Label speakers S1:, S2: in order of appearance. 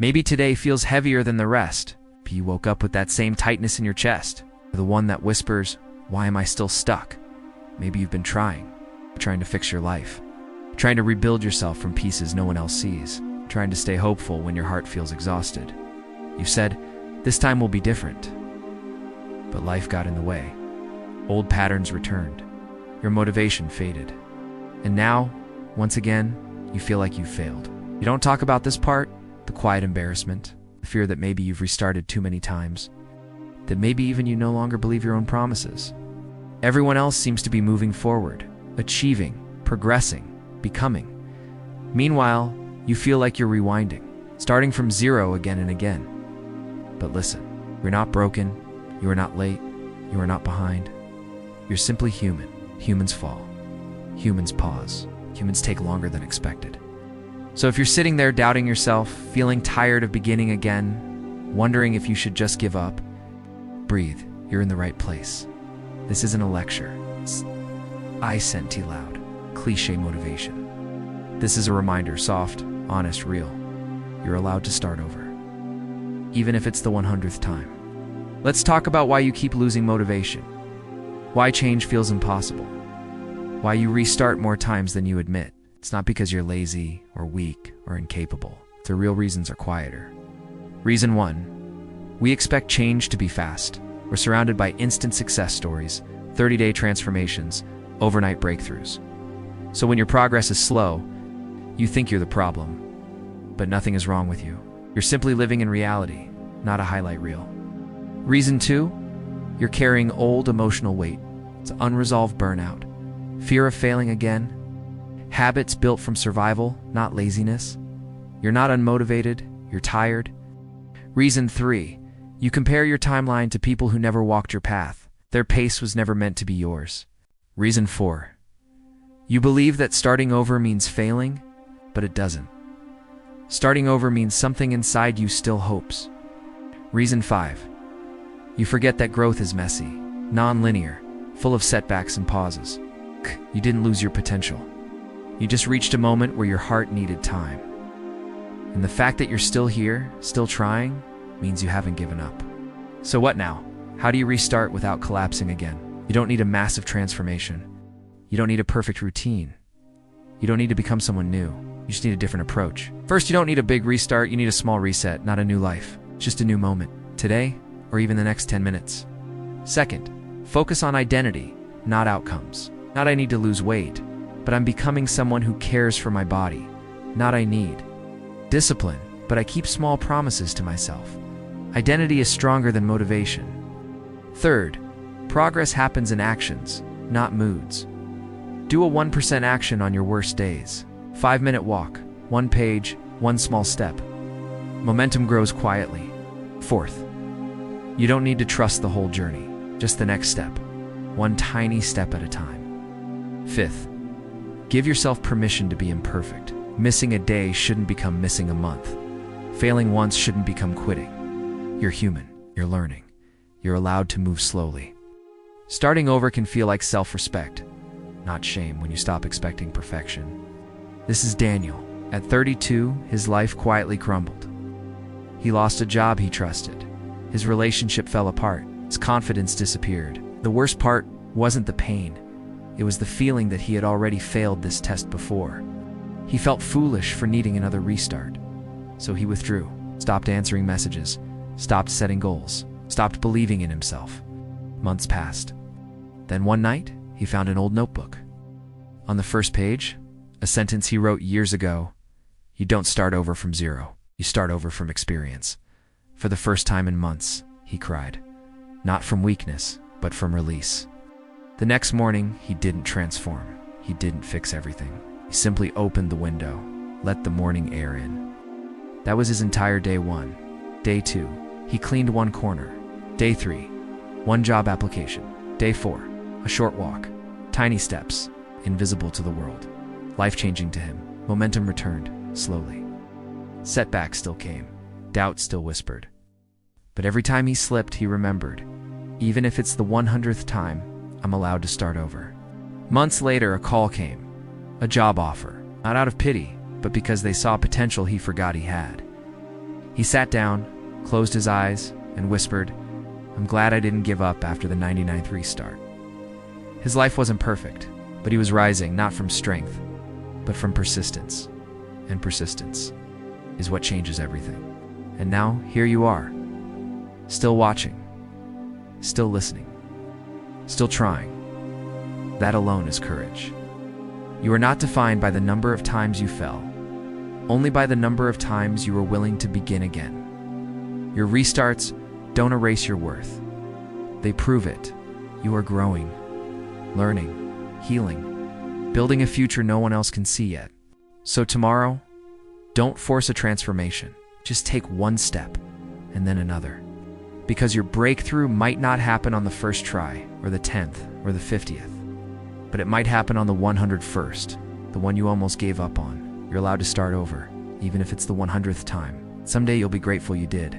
S1: Maybe today feels heavier than the rest, but you woke up with that same tightness in your chest, the one that whispers, "Why am I still stuck?" Maybe you've been trying to fix your life, trying to rebuild yourself from pieces no one else sees, trying to stay hopeful when your heart feels exhausted. You've said, "This time will be different." But life got in the way. Old patterns returned. Your motivation faded. And now, once again, you feel like you've failed. You don't talk about this part, the quiet embarrassment, the fear that maybe you've restarted too many times, that maybe even you no longer believe your own promises. Everyone else seems to be moving forward, achieving, progressing, becoming. Meanwhile, you feel like you're rewinding, starting from zero again and again. But listen, you're not broken, you are not late, you are not behind. You're simply human. Humans fall. Humans pause. Humans take longer than expected. So if you're sitting there doubting yourself, feeling tired of beginning again, wondering if you should just give up, breathe. You're in the right place. This isn't a lecture. It's I sent loud, cliche motivation. This is a reminder, soft, honest, real. You're allowed to start over, even if it's the 100th time. Let's talk about why you keep losing motivation. Why change feels impossible. Why you restart more times than you admit. It's not because you're lazy or weak or incapable. The real reasons are quieter. Reason 1, we expect change to be fast. We're surrounded by instant success stories, 30-day transformations, overnight breakthroughs. So when your progress is slow, you think you're the problem. But nothing is wrong with you. You're simply living in reality, not a highlight reel. Reason 2, you're carrying old emotional weight. It's unresolved burnout, fear of failing again, habits built from survival, not laziness. You're not unmotivated, you're tired. Reason 3, you compare your timeline to people who never walked your path. Their pace was never meant to be yours. Reason 4, you believe that starting over means failing, but it doesn't. Starting over means something inside you still hopes. Reason 5, you forget that growth is messy, non-linear, full of setbacks and pauses. You didn't lose your potential. You just reached a moment where your heart needed time. And the fact that you're still here, still trying, means you haven't given up. So what now? How do you restart without collapsing again? You don't need a massive transformation. You don't need a perfect routine. You don't need to become someone new. You just need a different approach. First, you don't need a big restart. You need a small reset, not a new life. Just a new moment. Today, or even the next 10 minutes. Second, focus on identity, not outcomes. Not I need to lose weight, but I'm becoming someone who cares for my body. Not I need. Discipline, but I keep small promises to myself. Identity is stronger than motivation. Third, progress happens in actions, not moods. Do a 1% action on your worst days. 5-minute walk, 1 page, 1 small step. Momentum grows quietly. Fourth, you don't need to trust the whole journey, just the next step, one tiny step at a time. Fifth, give yourself permission to be imperfect. Missing a day shouldn't become missing a month. Failing once shouldn't become quitting. You're human, you're learning. You're allowed to move slowly. Starting over can feel like self-respect, not shame when you stop expecting perfection. This is Daniel. At 32, his life quietly crumbled. He lost a job he trusted. His relationship fell apart. His confidence disappeared. The worst part wasn't the pain. It was the feeling that he had already failed this test before. He felt foolish for needing another restart. So he withdrew, stopped answering messages, stopped setting goals, stopped believing in himself. Months passed. Then one night, he found an old notebook. On the first page, a sentence he wrote years ago: "You don't start over from zero. You start over from experience." For the first time in months, he cried. Not from weakness, but from release. The next morning, he didn't transform. He didn't fix everything. He simply opened the window, let the morning air in. That was his entire day 1. Day 2, he cleaned 1 corner. Day 3, 1 job application. Day 4, a short walk. Tiny steps, invisible to the world. Life-changing to him. Momentum returned, slowly. Setbacks still came. Doubt still whispered. But every time he slipped, he remembered, even if it's the 100th time, I'm allowed to start over. Months later, a call came. A job offer. Not out of pity, but because they saw potential he forgot he had. He He sat down, closed his eyes, and whispered, "I'm glad I didn't give up after the 99th restart." His life wasn't perfect, but he was rising not from strength, but from persistence. And persistence is what changes everything. And now, here you are, still watching, still listening, still trying. That alone is courage. You are not defined by the number of times you fell, only by the number of times you were willing to begin again. Your restarts don't erase your worth. They prove it. You are growing, learning, healing, building a future no one else can see yet. So tomorrow, don't force a transformation. Just take one step and then another. Because your breakthrough might not happen on the first try, or the 10th, or the 50th. But it might happen on the 101st, the one you almost gave up on. You're allowed to start over, even if it's the 100th time. Someday you'll be grateful you did.